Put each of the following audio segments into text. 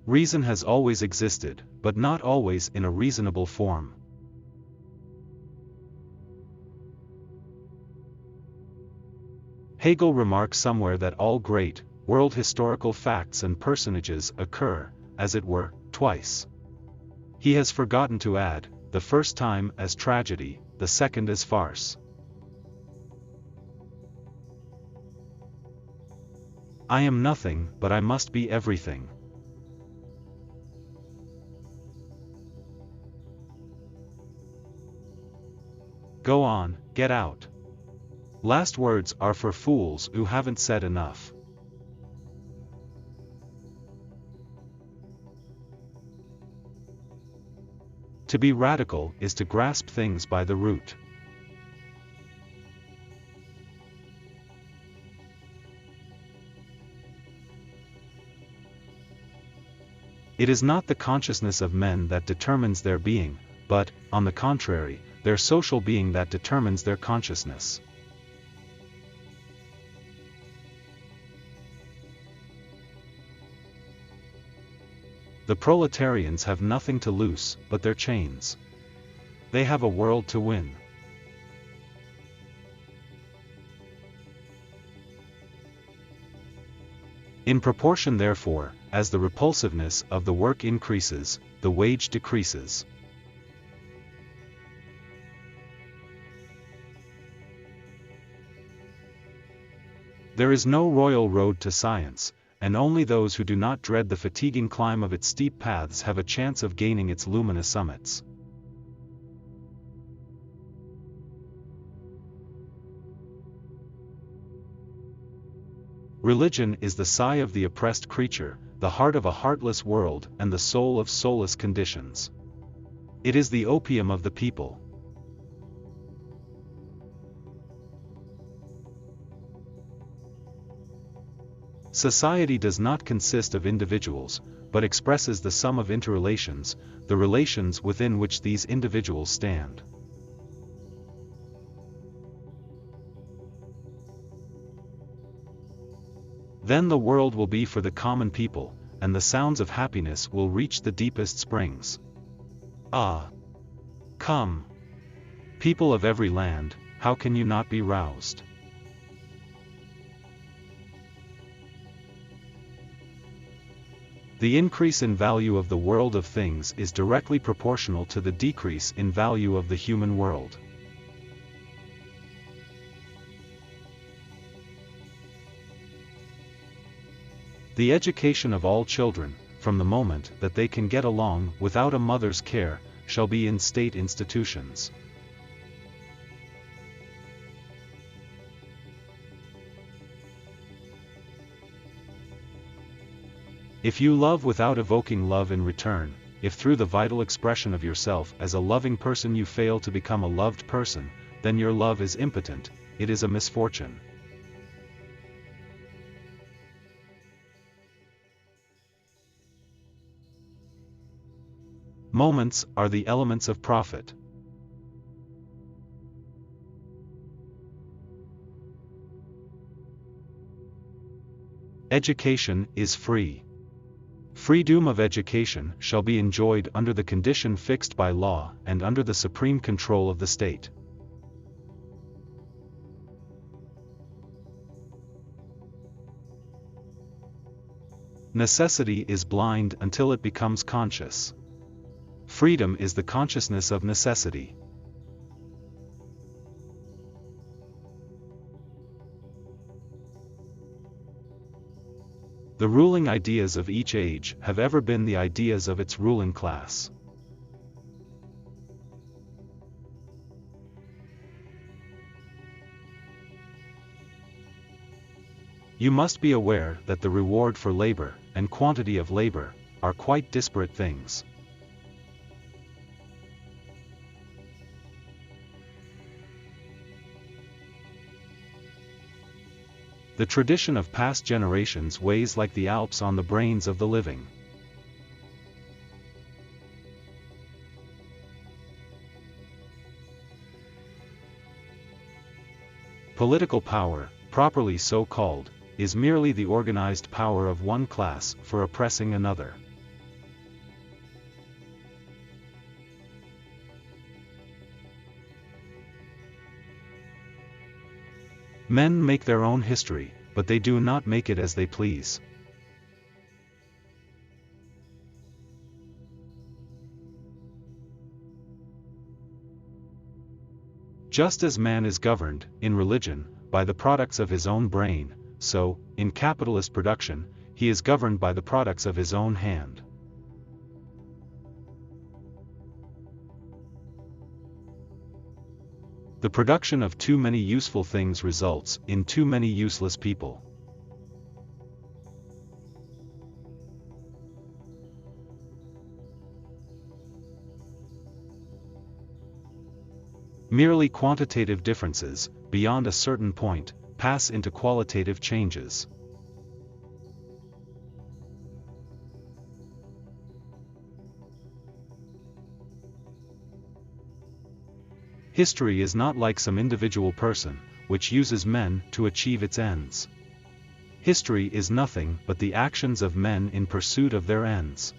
Reason has always existed, but not always in a reasonable form. Hegel remarks somewhere that all great, world historical facts and personages occur, as it were, twice. He has forgotten to add, the first time as tragedy, the second as farce. I am nothing, but I must be everything. Go on, get out. Last words are for fools who haven't said enough. To be radical is to grasp things by the root. It is not the consciousness of men that determines their being, but, on the contrary, their social being that determines their consciousness. The proletarians have nothing to loose but their chains. They have a world to win. In proportion therefore, as the repulsiveness of the work increases, the wage decreases. There is no royal road to science, and only those who do not dread the fatiguing climb of its steep paths have a chance of gaining its luminous summits. Religion is the sigh of the oppressed creature, the heart of a heartless world and the soul of soulless conditions. It is the opium of the people. Society does not consist of individuals, but expresses the sum of interrelations, the relations within which these individuals stand. Then the world will be for the common people, and the sounds of happiness will reach the deepest springs. Ah! Come! People of every land, how can you not be roused? The increase in value of the world of things is directly proportional to the decrease in value of the human world. The education of all children, from the moment that they can get along without a mother's care, shall be in state institutions. If you love without evoking love in return, if through the vital expression of yourself as a loving person you fail to become a loved person, then your love is impotent, it is a misfortune. Moments are the elements of profit. Education is free. Freedom of education shall be enjoyed under the condition fixed by law and under the supreme control of the state. Necessity is blind until it becomes conscious. Freedom is the consciousness of necessity. The ruling ideas of each age have ever been the ideas of its ruling class. You must be aware that the reward for labor and quantity of labor are quite disparate things. The tradition of past generations weighs like the Alps on the brains of the living. Political power, properly so called, is merely the organized power of one class for oppressing another. Men make their own history, but they do not make it as they please. Just as man is governed, in religion, by the products of his own brain, so, in capitalist production, he is governed by the products of his own hand. The production of too many useful things results in too many useless people. Merely quantitative differences, beyond a certain point, pass into qualitative changes. History is not like some individual person, which uses men to achieve its ends. History is nothing but the actions of men in pursuit of their ends.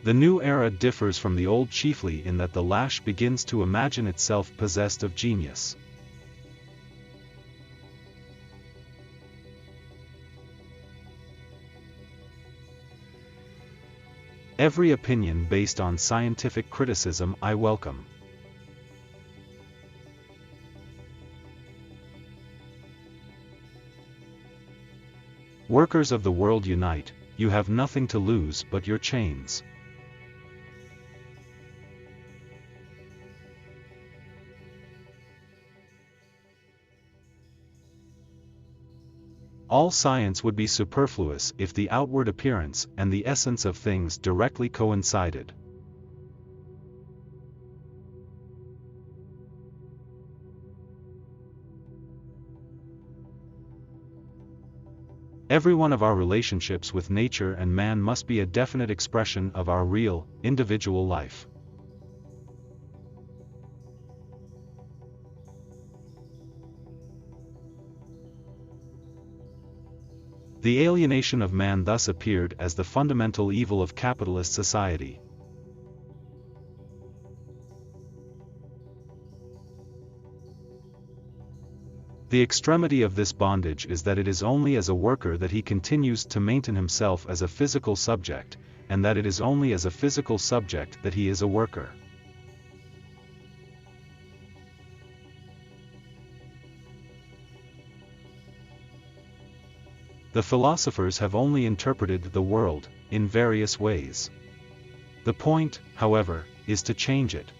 The new era differs from the old chiefly in that the lash begins to imagine itself possessed of genius. Every opinion based on scientific criticism I welcome. Workers of the world unite, you have nothing to lose but your chains. All science would be superfluous if the outward appearance and the essence of things directly coincided. Every one of our relationships with nature and man must be a definite expression of our real, individual life. The alienation of man thus appeared as the fundamental evil of capitalist society. The extremity of this bondage is that it is only as a worker that he continues to maintain himself as a physical subject, and that it is only as a physical subject that he is a worker. The philosophers have only interpreted the world in various ways. The point, however, is to change it.